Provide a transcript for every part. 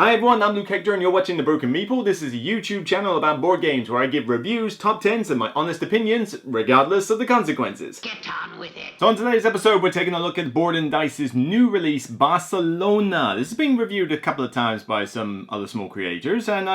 Hi everyone, I'm Luke Hector and you're watching The Broken Meeple. This is a YouTube channel about board games where I give reviews, top 10s and my honest opinions, regardless of the consequences. Get on with it. So on today's episode we're taking a look at Board & Dice's new release, Barcelona. This has been reviewed a couple of times by some other small creators, and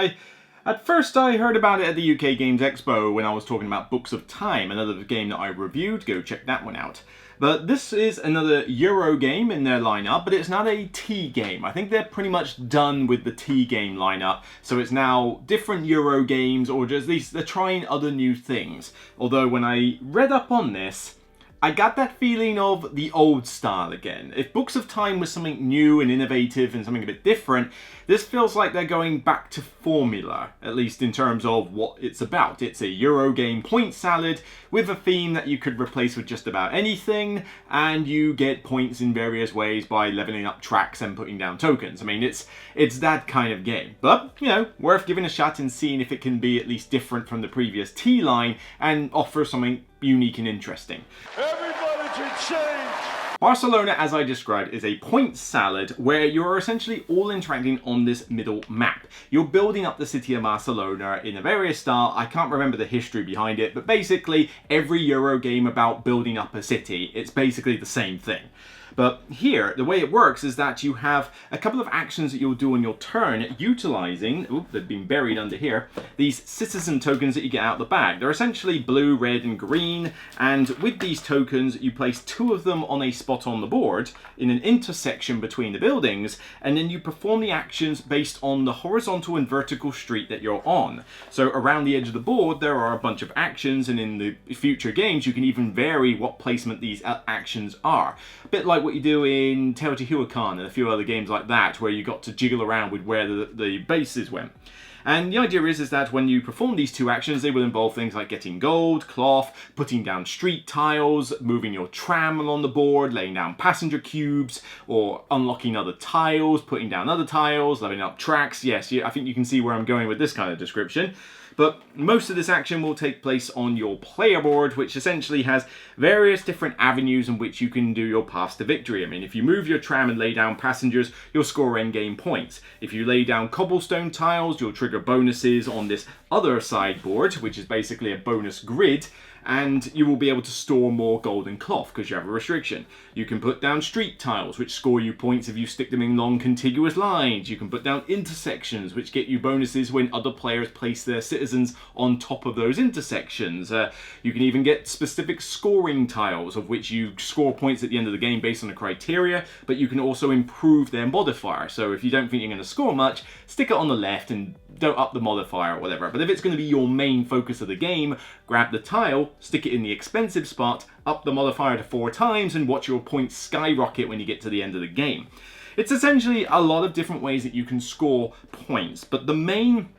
at first I heard about it at the UK Games Expo when I was talking about Books of Time, another game that I reviewed. Go check that one out. But this is another Euro game in their lineup, but it's not a T game. I think they're pretty much done with the T game lineup, so it's now different Euro games, or just at least they're trying other new things. Although when I read up on this, I got that feeling of the old style again. If Books of Time was something new and innovative and something a bit different, this feels like they're going back to formula, at least in terms of what it's about. It's a Euro game point salad with a theme that you could replace with just about anything, and you get points in various ways by leveling up tracks and putting down tokens. I mean, it's that kind of game. But, you know, worth giving a shot and seeing if it can be at least different from the previous T line and offer something unique and interesting. Everybody can change! Barcelona, as I described, is a point salad where you're essentially all interacting on this middle map. You're building up the city of Barcelona in a various style. I can't remember the history behind it, but basically every Euro game about building up a city, it's basically the same thing. But here, the way it works is that you have a couple of actions that you'll do on your turn utilizing, they've been buried under here, these citizen tokens that you get out of the bag. They're essentially blue, red and green, and with these tokens you place two of them on a spot on the board in an intersection between the buildings, and then you perform the actions based on the horizontal and vertical street that you're on. So around the edge of the board there are a bunch of actions, and in the future games you can even vary what placement these actions are. A bit like what you do in Teotihuacan and a few other games like that, where you got to jiggle around with where the bases went. And the idea is that when you perform these two actions, they will involve things like getting gold, cloth, putting down street tiles, moving your tram along the board, laying down passenger cubes, or unlocking other tiles, putting down other tiles, leveling up tracks. Yes, I think you can see where I'm going with this kind of description. But most of this action will take place on your player board, which essentially has various different avenues in which you can do your path to victory. I mean, if you move your tram and lay down passengers, you'll score endgame points. If you lay down cobblestone tiles, you'll trigger bonuses on this other side board, which is basically a bonus grid, and you will be able to store more gold and cloth because you have a restriction. You can put down street tiles, which score you points if you stick them in long contiguous lines. You can put down intersections, which get you bonuses when other players place their citizens on top of those intersections. You can even get specific scoring tiles, of which you score points at the end of the game based on the criteria, but you can also improve their modifier. So if you don't think you're going to score much, stick it on the left and don't up the modifier or whatever. But if it's going to be your main focus of the game, grab the tile, stick it in the expensive spot, up the modifier to 4 times, and watch your points skyrocket when you get to the end of the game. It's essentially a lot of different ways that you can score points, but the main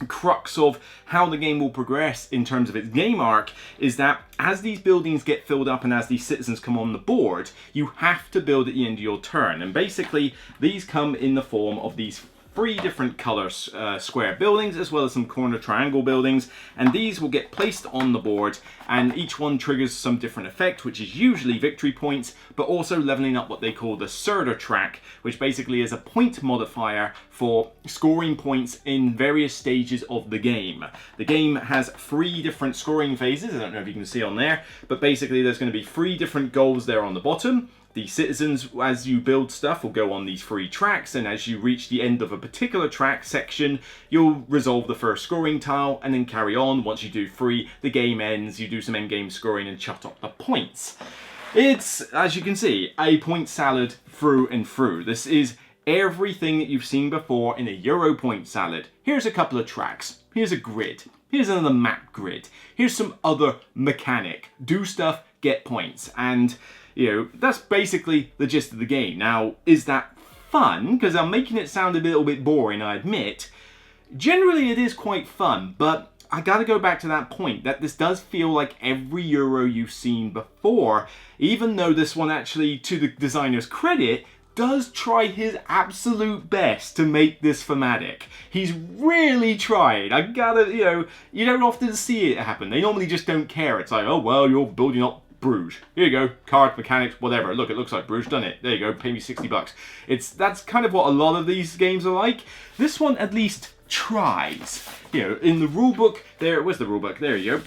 crux of how the game will progress in terms of its game arc is that as these buildings get filled up and as these citizens come on the board, you have to build at the end of your turn. And basically these come in the form of these 3 different color square buildings, as well as some corner triangle buildings, and these will get placed on the board, and each one triggers some different effect, which is usually victory points, but also leveling up what they call the Cerdà track, which basically is a point modifier for scoring points in various stages of the game. The game has 3 different scoring phases. I don't know if you can see on there, but basically there's going to be 3 different goals there on the bottom. The citizens, as you build stuff, will go on these 3 tracks, and as you reach the end of a particular track section, you'll resolve the first scoring tile and then carry on. Once you do 3, the game ends, you do some endgame scoring and chuck up the points. It's, as you can see, a point salad through and through. This is everything that you've seen before in a Euro point salad. Here's a couple of tracks. Here's a grid. Here's another map grid. Here's some other mechanic. Do stuff, get points. And you know, that's basically the gist of the game. Now, is that fun? Because I'm making it sound a little bit boring, I admit. Generally, it is quite fun, but I gotta go back to that point, that this does feel like every Euro you've seen before, even though this one actually, to the designer's credit, does try his absolute best to make this thematic. He's really tried. I gotta, you know, you don't often see it happen. They normally just don't care. It's like, oh, well, you're building up Bruges. Here you go, card mechanics, whatever. Look, it looks like Bruges, doesn't it? There you go, pay me $60. That's kind of what a lot of these games are like. This one at least tries. You know, in the rulebook, where's the rulebook? There you go.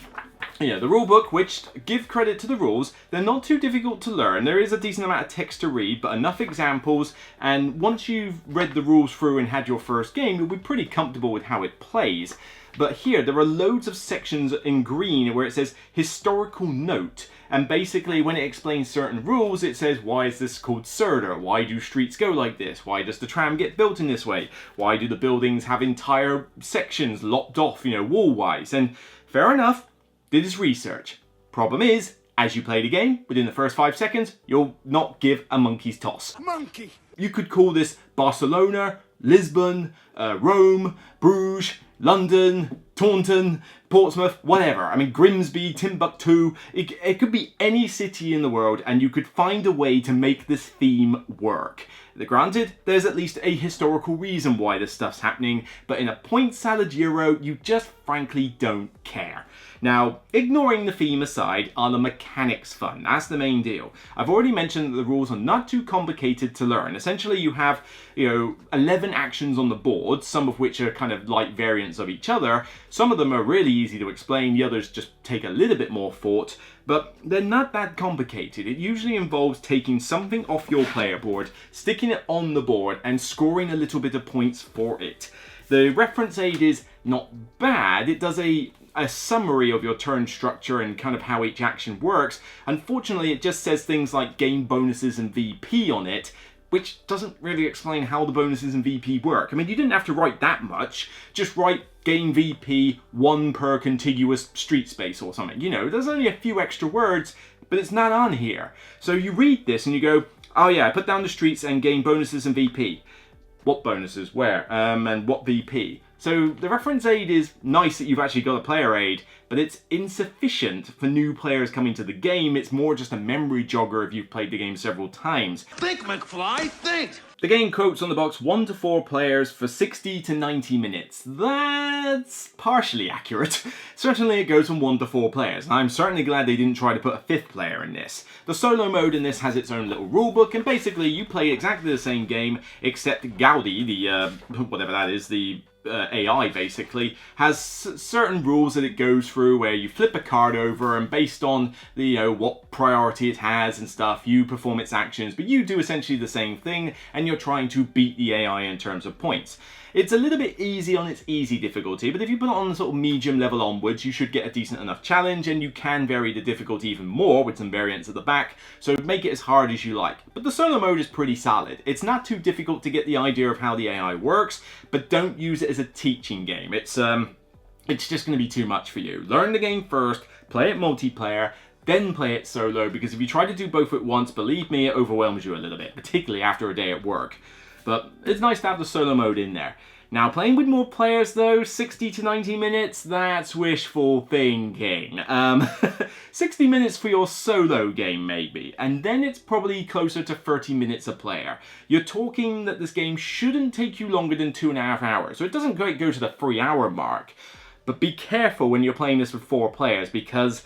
Yeah, the rulebook, which, give credit to the rules, they're not too difficult to learn. There is a decent amount of text to read, but enough examples, and once you've read the rules through and had your first game, you'll be pretty comfortable with how it plays. But here, there are loads of sections in green where it says historical note, and basically when it explains certain rules, it says, why is this called Cerdà? Why do streets go like this? Why does the tram get built in this way? Why do the buildings have entire sections lopped off, you know, wall-wise? And fair enough, did his research. Problem is, as you play the game, within the first 5 seconds, you'll not give a monkey's toss. Monkey! You could call this Barcelona, Lisbon, Rome, Bruges, London, Taunton, Portsmouth, whatever. I mean, Grimsby, Timbuktu. It could be any city in the world, and you could find a way to make this theme work. Granted, there's at least a historical reason why this stuff's happening, but in a point salad Euro, you just frankly don't care. Now, ignoring the theme aside, are the mechanics fun? That's the main deal. I've already mentioned that the rules are not too complicated to learn. Essentially, you have, 11 actions on the board, some of which are kind of light variants of each other. Some of them are really easy to explain, the others just take a little bit more thought, but they're not that complicated. It usually involves taking something off your player board, sticking it on the board, and scoring a little bit of points for it. The reference aid is not bad. It does a summary of your turn structure and kind of how each action works. Unfortunately, it just says things like game bonuses and VP on it, which doesn't really explain how the bonuses and VP work. I mean, you didn't have to write that much. Just write game VP 1 per contiguous street space or something. You know, there's only a few extra words, but it's not on here. So you read this and you go, oh yeah, I put down the streets and gain bonuses and VP. What bonuses? Where? And what VP? So the reference aid is nice that you've actually got a player aid, but it's insufficient for new players coming to the game. It's more just a memory jogger if you've played the game several times. Think, McFly, think! The game quotes on the box 1 to 4 players for 60 to 90 minutes. That's partially accurate. Certainly it goes from 1 to 4 players, and I'm certainly glad they didn't try to put a 5th player in this. The solo mode in this has its own little rulebook, and basically you play exactly the same game, except Gaudi, the whatever that is, the AI basically, has certain rules that it goes through where you flip a card over and based on the, what priority it has and stuff, you perform its actions, but you do essentially the same thing and you're trying to beat the AI in terms of points. It's a little bit easy on its easy difficulty, but if you put it on the sort of medium level onwards, you should get a decent enough challenge, and you can vary the difficulty even more with some variants at the back, so make it as hard as you like. But the solo mode is pretty solid. It's not too difficult to get the idea of how the AI works, but don't use it as a teaching game. It's just going to be too much for you. Learn the game first, play it multiplayer, then play it solo, because if you try to do both at once, believe me, it overwhelms you a little bit, particularly after a day at work. But it's nice to have the solo mode in there. Now, playing with more players though, 60 to 90 minutes, that's wishful thinking. 60 minutes for your solo game maybe, and then it's probably closer to 30 minutes a player. You're talking that this game shouldn't take you longer than 2.5 hours, so it doesn't quite go to the 3-hour mark. But be careful when you're playing this with 4 players, because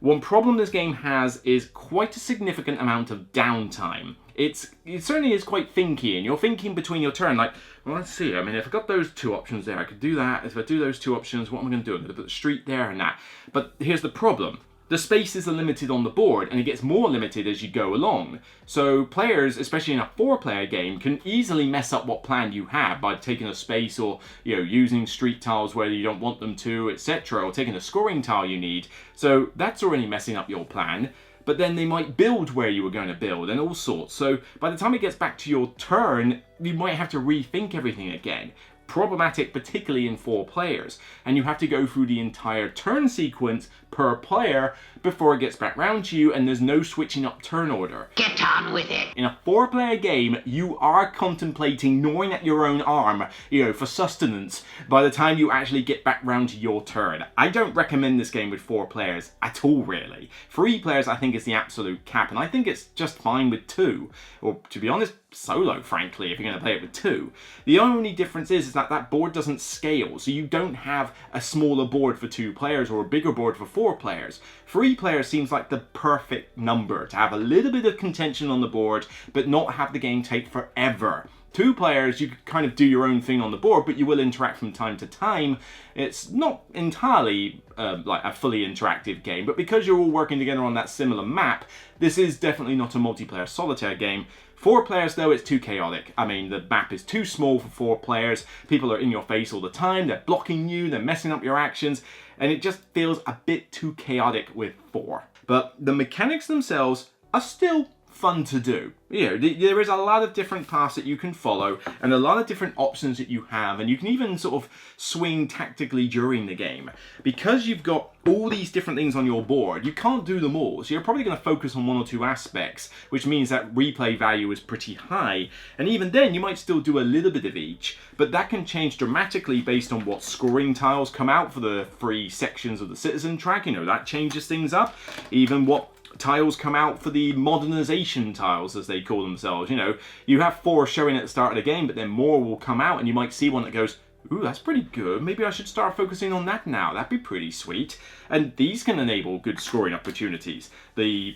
one problem this game has is quite a significant amount of downtime. It certainly is quite thinky, and you're thinking between your turn, like, well, let's see, I mean, if I got those 2 options there, I could do that. If I do those 2 options, what am I going to do? I'm going to put the street there and that. But here's the problem. The spaces are limited on the board, and it gets more limited as you go along. So players, especially in a 4-player game, can easily mess up what plan you have by taking a space or, using street tiles where you don't want them to, etc., or taking a scoring tile you need. So that's already messing up your plan. But then they might build where you were going to build and all sorts. So by the time it gets back to your turn, you might have to rethink everything again. Problematic, particularly in 4 players. And you have to go through the entire turn sequence per player before it gets back round to you, and there's no switching up turn order. Get on with it. In a 4-player game, you are contemplating gnawing at your own arm, for sustenance by the time you actually get back round to your turn. I don't recommend this game with 4 players at all, really. 3 players, I think, is the absolute cap, and I think it's just fine with 2. Or, to be honest, solo, frankly, if you're going to play it with two. The only difference is that that board doesn't scale, so you don't have a smaller board for 2 players or a bigger board for 4 players. 3 players seems like the perfect number to have a little bit of contention on the board, but not have the game take forever. 2 players, you could kind of do your own thing on the board, but you will interact from time to time. It's not entirely like a fully interactive game, but because you're all working together on that similar map, this is definitely not a multiplayer solitaire game. 4 players though, it's too chaotic. I mean, the map is too small for 4 players. People are in your face all the time, they're blocking you, they're messing up your actions, and it just feels a bit too chaotic with 4. But the mechanics themselves are still fun to do. You know, there is a lot of different paths that you can follow and a lot of different options that you have, and you can even sort of swing tactically during the game. Because you've got all these different things on your board, you can't do them all, so you're probably going to focus on 1 or 2 aspects, which means that replay value is pretty high, and even then you might still do a little bit of each, but that can change dramatically based on what scoring tiles come out for the 3 sections of the citizen track. You know, that changes things up. Even what tiles come out for the modernization tiles, as they call themselves. You know, you have 4 showing at the start of the game, but then more will come out, and you might see one that goes, ooh, that's pretty good. Maybe I should start focusing on that now. That'd be pretty sweet. And these can enable good scoring opportunities. The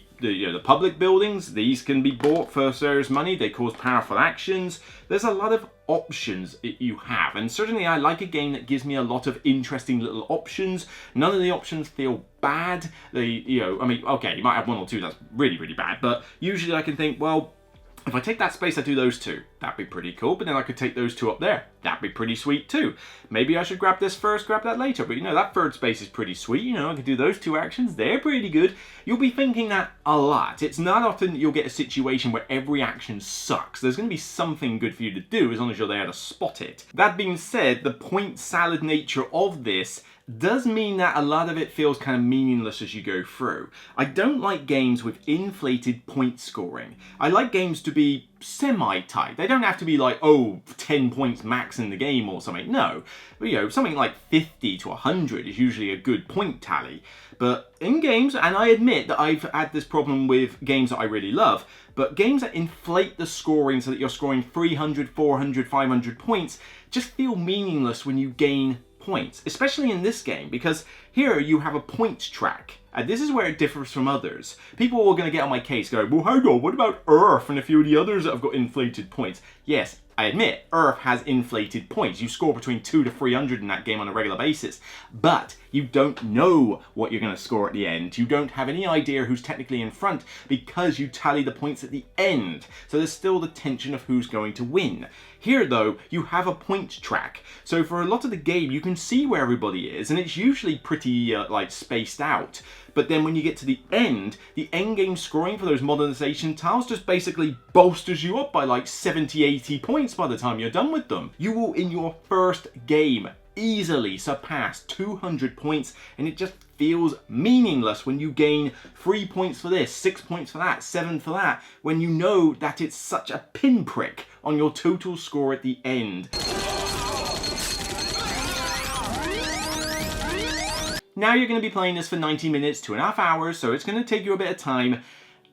public buildings, these can be bought for serious money. They cause powerful actions. There's a lot of options that you have. And certainly I like a game that gives me a lot of interesting little options. None of the options feel bad. Okay, you might have 1 or 2 that's really, really bad. But usually I can think, well, if I take that space, I do those 2. That'd be pretty cool, but then I could take those 2 up there. That'd be pretty sweet too. Maybe I should grab this first, grab that later, but you know, that 3rd space is pretty sweet. You know, I could do those 2 actions. They're pretty good. You'll be thinking that a lot. It's not often that you'll get a situation where every action sucks. There's going to be something good for you to do as long as you're there to spot it. That being said, the point salad nature of this does mean that a lot of it feels kind of meaningless as you go through. I don't like games with inflated point scoring. I like games to be semi-tight. They don't have to be like, 10 points max in the game or something. No, but, you know, something like 50 to 100 is usually a good point tally. But in games, and I admit that I've had this problem with games that I really love, but games that inflate the scoring so that you're scoring 300, 400, 500 points just feel meaningless when you gain points, especially in this game, because here you have a points track. And this is where it differs from others. People are going to get on my case going, well, hang on, what about Earth and a few of the others that have got inflated points? Yes, I admit, Earth has inflated points. You score between 200 to 300 in that game on a regular basis, but you don't know what you're going to score at the end. You don't have any idea who's technically in front because you tally the points at the end. So there's still the tension of who's going to win. Here, though, you have a point track. So for a lot of the game, you can see where everybody is, and it's usually pretty, spaced out. But then when you get to the end game scoring for those modernization tiles just basically bolsters you up by like 70, 80 points by the time you're done with them. You will, in your first game, easily surpass 200 points, and it just feels meaningless when you gain 3 points for this, 6 points for that, 7 for that, when you know that it's such a pinprick on your total score at the end. Now you're going to be playing this for 90 minutes, 2.5 hours, so it's going to take you a bit of time,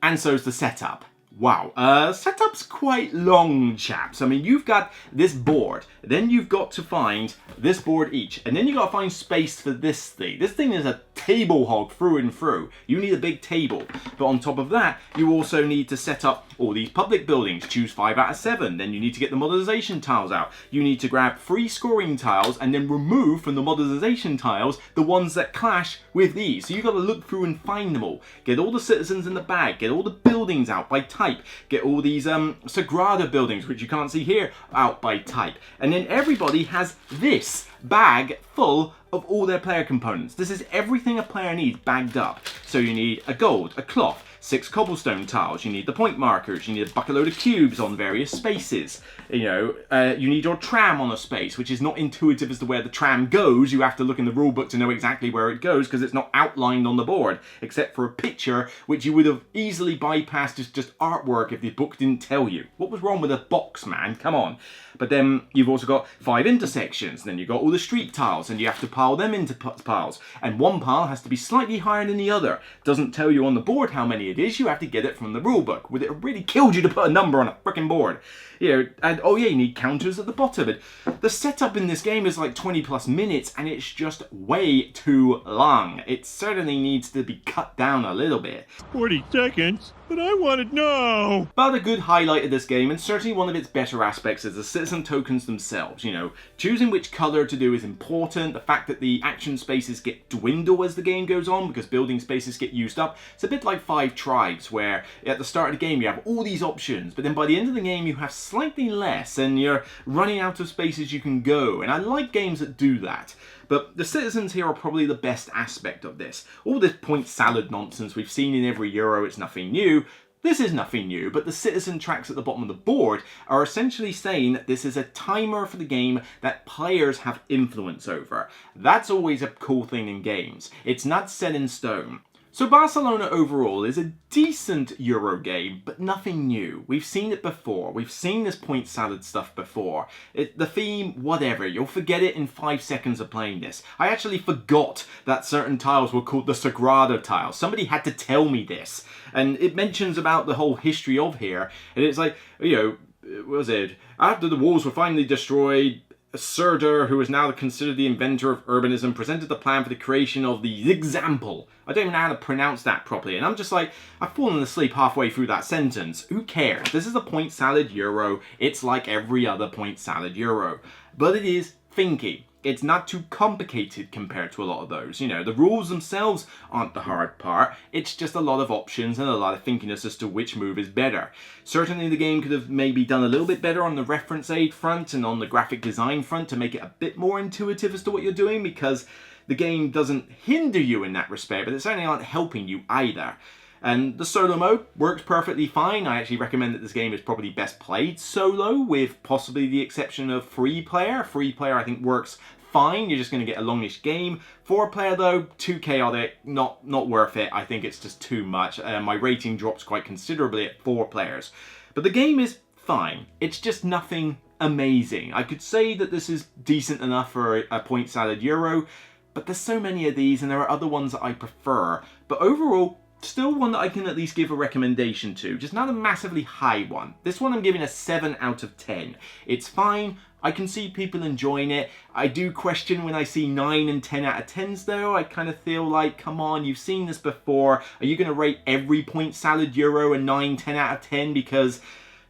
and so's the setup. Wow, setup's quite long, chaps. I mean, you've got this board, then you've got to find this board each, and then you've got to find space for this thing. This thing is a table hog through and through. You need a big table, but on top of that, you also need to set up all these public buildings. Choose 5 out of 7, then you need to get the modernization tiles out. You need to grab 3 scoring tiles, and then remove from the modernization tiles the ones that clash with these. So you've got to look through and find them all. Get all the citizens in the bag, get all the buildings out by type, get all these Sagrada buildings, which you can't see here, out by type. And then everybody has this bag full of all their player components. This is everything a player needs bagged up. So you need a gold, a cloth, 6 cobblestone tiles, you need the point markers, you need a bucket load of cubes on various spaces. You need your tram on a space, which is not intuitive as to where the tram goes. You have to look in the rule book to know exactly where it goes because it's not outlined on the board, except for a picture, which you would have easily bypassed as just artwork if the book didn't tell you. What was wrong with a box, man? Come on. But then you've also got 5 intersections, then you've got all the street tiles, and you have to pile them into piles. And one pile has to be slightly higher than the other. Doesn't tell you on the board how many it is, you have to get it from the rulebook. Would it have really killed you to put a number on a frickin' board? You know, and oh yeah, you need counters at the bottom. And the setup in this game is like 20 plus minutes, and it's just way too long. It certainly needs to be cut down a little bit. 40 seconds? But I want to know! But a good highlight of this game, and certainly one of its better aspects, is the citizen tokens themselves. You know, choosing which colour to do is important. The fact that the action spaces get dwindle as the game goes on because building spaces get used up. It's a bit like 5 Tribes, where at the start of the game you have all these options, but then by the end of the game you have slightly less, and you're running out of spaces you can go. And I like games that do that. But the citizens here are probably the best aspect of this. All this point salad nonsense we've seen in every Euro, it's nothing new. This is nothing new, but the citizen tracks at the bottom of the board are essentially saying that this is a timer for the game that players have influence over. That's always a cool thing in games. It's not set in stone. So Barcelona overall is a decent Euro game, but nothing new. We've seen it before. We've seen this point salad stuff before. The theme, whatever. You'll forget it in 5 seconds of playing this. I actually forgot that certain tiles were called the Sagrada tiles. Somebody had to tell me this. And it mentions about the whole history of here. And it's like, you know, what was it? After the walls were finally destroyed, Cerdà, who is now considered the inventor of urbanism, presented the plan for the creation of the Eixample. I don't even know how to pronounce that properly, and I'm just like, I've fallen asleep halfway through that sentence. Who cares? This is a point salad Euro. It's like every other point salad Euro. But it is thinky. It's not too complicated compared to a lot of those. You know, the rules themselves aren't the hard part. It's just a lot of options and a lot of thinkiness as to which move is better. Certainly the game could have maybe done a little bit better on the reference aid front and on the graphic design front to make it a bit more intuitive as to what you're doing, because the game doesn't hinder you in that respect, but it certainly aren't helping you either. And the solo mode works perfectly fine. I actually recommend that this game is probably best played solo, with possibly the exception of free player. Free player I think works fine. You're just going to get a longish game. 4 player though, too chaotic, not worth it. I think it's just too much. My rating drops quite considerably at 4 players. But the game is fine. It's just nothing amazing. I could say that this is decent enough for a point salad Euro, but there's so many of these and there are other ones that I prefer. But overall, still one that I can at least give a recommendation to, just not a massively high one. This one I'm giving a 7 out of 10. It's fine. I can see people enjoying it. I do question when I see 9 and 10 out of 10s though. I kind of feel like, come on, you've seen this before. Are you going to rate every point salad Euro a 9, 10 out of 10? Because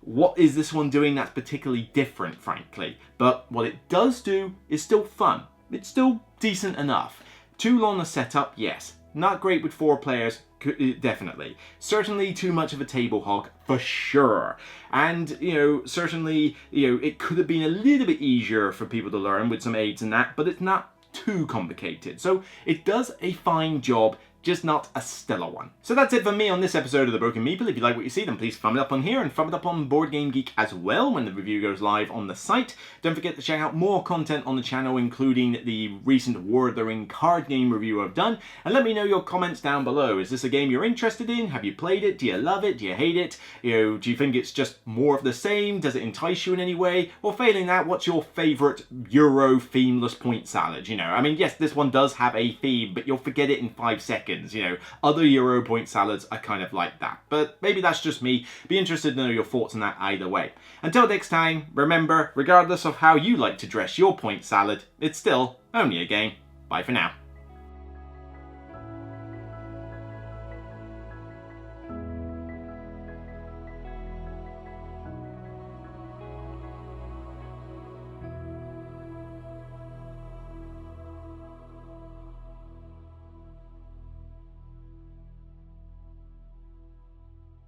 what is this one doing that's particularly different, frankly? But what it does do is still fun. It's still decent enough. Too long a setup, yes. Not great with 4 players, definitely. Certainly too much of a table hog, for sure. And, you know, certainly, you know, it could have been a little bit easier for people to learn with some aids and that, but it's not too complicated. So it does a fine job, just not a stellar one. So that's it for me on this episode of The Broken Meeple. If you like what you see, then please thumb it up on here and thumb it up on Board Game Geek as well when the review goes live on the site. Don't forget to check out more content on the channel, including the recent War of the Ring card game review I've done. And let me know your comments down below. Is this a game you're interested in? Have you played it? Do you love it? Do you hate it? You know, do you think it's just more of the same? Does it entice you in any way? Or failing that, what's your favourite Euro themeless point salad? You know, I mean, yes, this one does have a theme, but you'll forget it in 5 seconds. You know, other Euro point salads are kind of like that. But maybe that's just me. Be interested to know your thoughts on that either way. Until next time, remember, regardless of how you like to dress your point salad, it's still only a game. Bye for now.